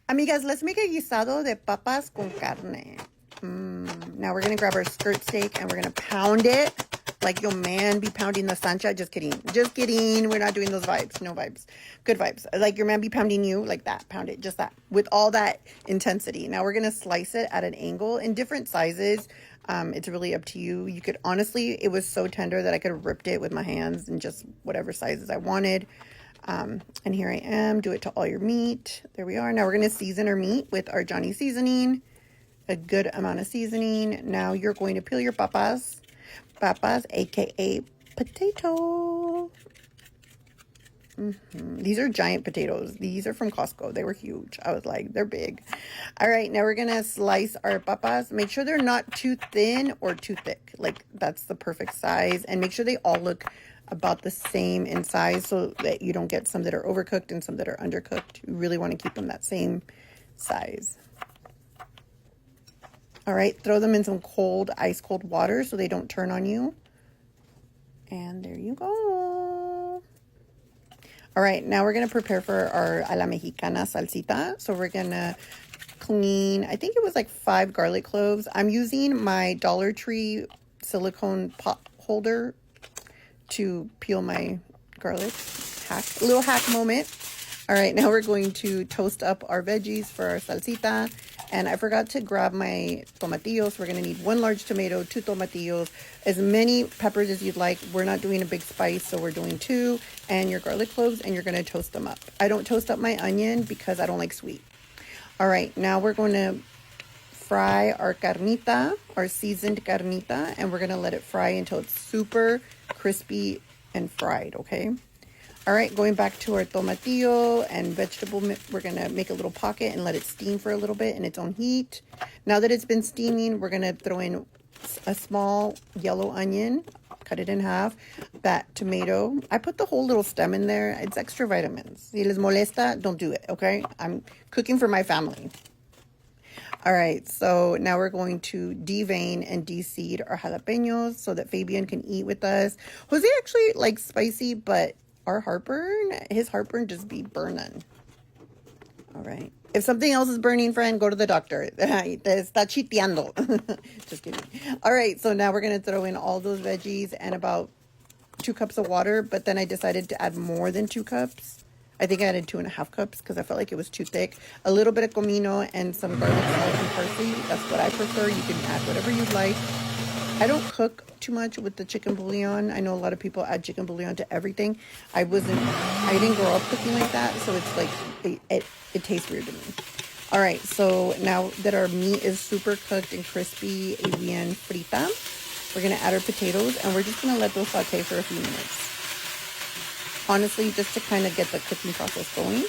Amigas, let's make a guisado de papas con carne. Now we're going to grab our skirt steak and we're going to pound it like your man be pounding the sancha. Just kidding. Just kidding. We're not doing those vibes. No vibes. Good vibes. Like your man be pounding you like that. Pound it. Just that. With all that intensity. Now we're going to slice it at an angle in different sizes. It's really up to you. You could honestly, it was so tender that I could have ripped it with my hands in just whatever sizes I wanted. And here I am. Do it to all your meat. There we are. Now we're going to season our meat with our Johnny seasoning. A good amount of seasoning. Now you're going to peel your papas. Papas, aka potato. These are giant potatoes. These are from Costco. They were huge. I was like, they're big. All right, now we're going to slice our papas. Make sure they're not too thin or too thick. Like, that's the perfect size. And make sure they all look about the same in size so that you don't get some that are overcooked and some that are undercooked. You really want to keep them that same size. All right, throw them in some cold, ice cold water so they don't turn on you. And there you go. All right, now we're going to prepare for our a la mexicana salsita. So we're going to clean, I think it was like 5 garlic cloves. I'm using my Dollar Tree silicone pot holder to peel my garlic. A little hack moment. All right, now we're going to toast up our veggies for our salsita. And I forgot to grab my tomatillos. We're going to need 1 large tomato, 2 tomatillos, as many peppers as you'd like. We're not doing a big spice, so we're doing 2. And your garlic cloves, and you're going to toast them up. I don't toast up my onion because I don't like sweet. All right, now we're going to fry our carnita, our seasoned carnita, and we're going to let it fry until it's super crispy and fried, okay? All right, going back to our tomatillo and vegetable, we're going to make a little pocket and let it steam for a little bit in its own heat. Now that it's been steaming, we're going to throw in a small yellow onion, cut it in half, that tomato. I put the whole little stem in there. It's extra vitamins. Si les molesta, don't do it, okay? I'm cooking for my family. All right, so now we're going to devein and de-seed our jalapenos so that Fabian can eat with us. Jose actually likes spicy, but his heartburn just be burning. All right. If something else is burning, friend, go to the doctor. Está chiteando. Just kidding. All right, so now we're going to throw in all those veggies and about 2 cups of water, but then I decided to add more than 2 cups. I think I added 2.5 cups because I felt like it was too thick. A little bit of comino and some garlic salt and parsley. That's what I prefer. You can add whatever you'd like. I don't cook too much with the chicken bouillon. I know a lot of people add chicken bouillon to everything. I didn't grow up cooking like that, so it's like it tastes weird to me. All right, so now that our meat is super cooked and crispy, bien frita, we're gonna add our potatoes and we're just gonna let those saute for a few minutes. Honestly, just to kind of get the cooking process going.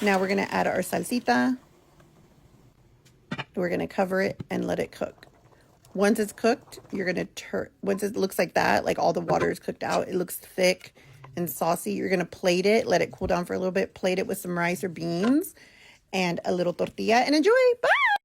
Now we're gonna add our salsita. We're going to cover it and let it cook. Once it's cooked, you're going to once it looks like that, like all the water is cooked out, it looks thick and saucy, you're going to plate it, let it cool down for a little bit, plate it with some rice or beans and a little tortilla, and enjoy. Bye!